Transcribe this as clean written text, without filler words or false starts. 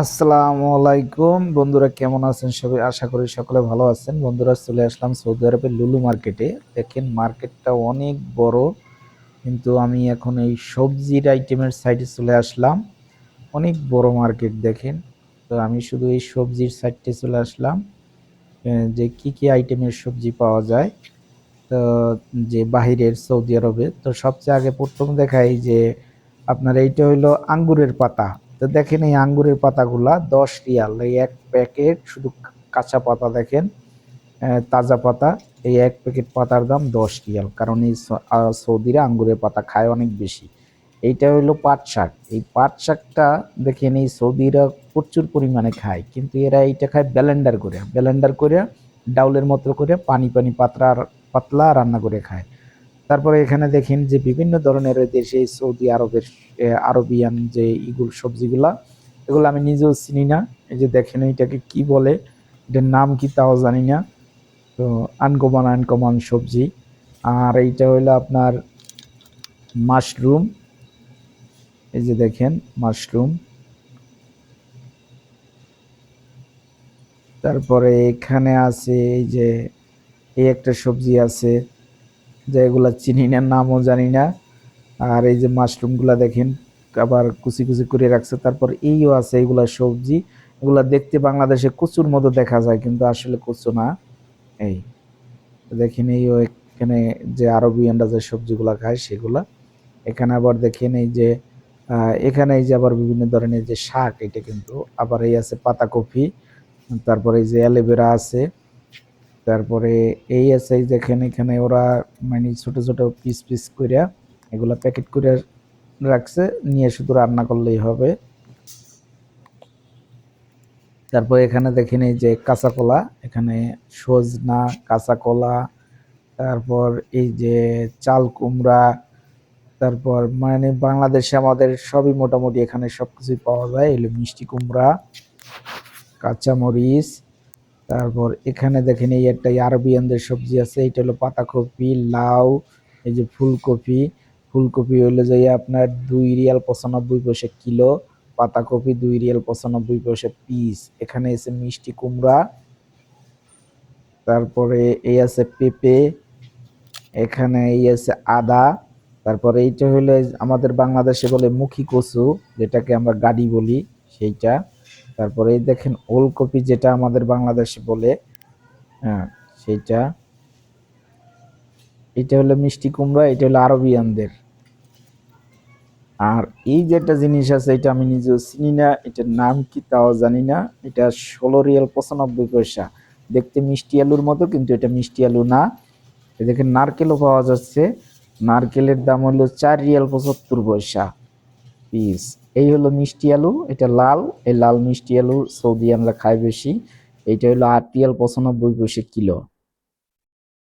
আসসালামু আলাইকুম বন্ধুরা, কেমন আছেন সবাই? আশা করি সকলে ভালো আছেন। বন্ধুরা, চলে আসলাম সৌদি আরবের লুলু মার্কেটে। দেখেন, মার্কেটটা অনেক বড়, কিন্তু আমি এখন এই সবজির আইটেমের সাইডে চলে আসলাম। অনেক বড় মার্কেট দেখেন। তো আমি শুধু এই সবজির সাইডে চলে আসলাম, যে কি কি আইটেমের সবজি পাওয়া যায়। তো যে বাহিরের সৌদি আরবে, তো সবচেয়ে আগে প্রথম দেখাই যে আপনার এইটা হইলো আঙ্গুরের পাতা। তো দেখেন, এই আঙ্গুরের পাতাগুলা 10 রিয়াল, এই এক প্যাকেট শুধু কাঁচা পাতা দেখেন, তাজা পাতা। এই এক প্যাকেট পাতার দাম 10 রিয়াল, কারণ এই সৌদিরা আঙ্গুরের পাতা খায় অনেক বেশি। এইটা হইলো পাট শাক। এই পাট শাকটা দেখেন, এই সৌদিরা প্রচুর পরিমাণে খায়, কিন্তু এরা এইটা খায় ব্লেন্ডার করে ডাউলের মতো করে পানি পানি পাতলা পাতলা রান্না করে খায়। তারপরে এখানে দেখেন যে বিভিন্ন ধরনের দেশে সৌদি আরবের আরবিয়ান যে ইগুল সবজিগুলা, এগুলো আমি নিজেও চিনি না। এই যে দেখেন, এটাকে কি বলে, এটার নাম কি তাও জানি না। তো আনকমন আনকমন সবজি। আর এইটা হইলো আপনার মাশরুম। এই যে দেখেন, মাশরুম। তারপরে এখানে আছে এই যে এই একটা সবজি আছে, যে এগুলা চিনি না, নামও জানি না। আর এই যে মাশরুমগুলা দেখেন, আবার কুচি কুচি করে রাখছে। তারপর এইও আছে, এগুলা সবজি। এগুলা দেখতে বাংলাদেশে কচুর মতো দেখা যায়, কিন্তু আসলে কচু না। এই দেখেন, এইও এখানে যে আরবিয়ানরা যে সবজিগুলা খায় সেগুলা। এখানে আবার দেখেন এই যে এখানে এই যে আবার বিভিন্ন ধরনের যে শাক, এটা কিন্তু আবার এই আছে পাতাকপি। তারপরে এই যে অ্যালোভেরা আছে। তারপরে এই আছে, এই দেখেন এখানে ওরা মানে ছোট ছোট পিস পিস কইরা এগুলা প্যাকেট করে রাখছে, নিয়ে শুধু রান্না করলেই হবে। তারপর এখানে দেখেন এই যে কাঁচা কলা, এখানে সজনা, কাঁচা কলা, তারপর এই যে চাল কুমড়া। তারপর মানে বাংলাদেশে আমাদের সবই মোটামুটি এখানে সবকিছুই পাওয়া যায়। এগুলো মিষ্টি কুমড়া, কাঁচা মরিচ। তারপর এখানে দেখেন এই একটা আরবিয়ানদের সবজি আছে, এটা হলো পাতাকপি, লাউ। এই যে ফুলকপি। ফুলকপি হইলো যে আপনার 2 রিয়াল 95 পয়সা কিলো। পাতাকপি 2 রিয়াল 95 পয়সা পিস। এখানে আছে মিষ্টি কুমড়া। তারপরে এই আছে পেঁপে। এখানে এই আছে আদা। তারপরে এইটা হইলো আমাদের বাংলাদেশে বলে মুখী কচু, যেটাকে আমরা গাডি বলি, সেইটা। তারপরে এই দেখেন ওলকপি, যেটা আমাদের বাংলাদেশে বলে, হ্যাঁ, সেইটা। এটা হলো মিষ্টি কুমড়া, এটা হলো আরবিয়ানদের। আর এই যে একটা জিনিস আছে, এটা আমি নিজেও চিনি না, এটার নাম কি তাও জানি না। এটা 16 রিয়াল 95 পয়সা। দেখতে মিষ্টি আলুর মতো, কিন্তু এটা মিষ্টি আলু না। দেখেন নারকেলও পাওয়া যাচ্ছে। নারকেলের দাম হলো 4 রিয়াল 75 পয়সা পিস। এই হলো মিষ্টি আলু, এটা লাল। এই লাল মিষ্টি আলু সৌদি আমরা খাই বেশি। এইটা হলো 8 রিয়াল 95 পয়সা কিলো।